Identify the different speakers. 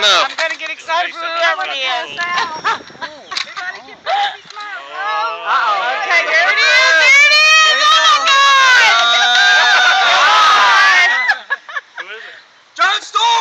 Speaker 1: enough.
Speaker 2: I'm gonna get excited for whoever it is. Okay, there it is. There it is. Oh my God!
Speaker 3: John Stormy!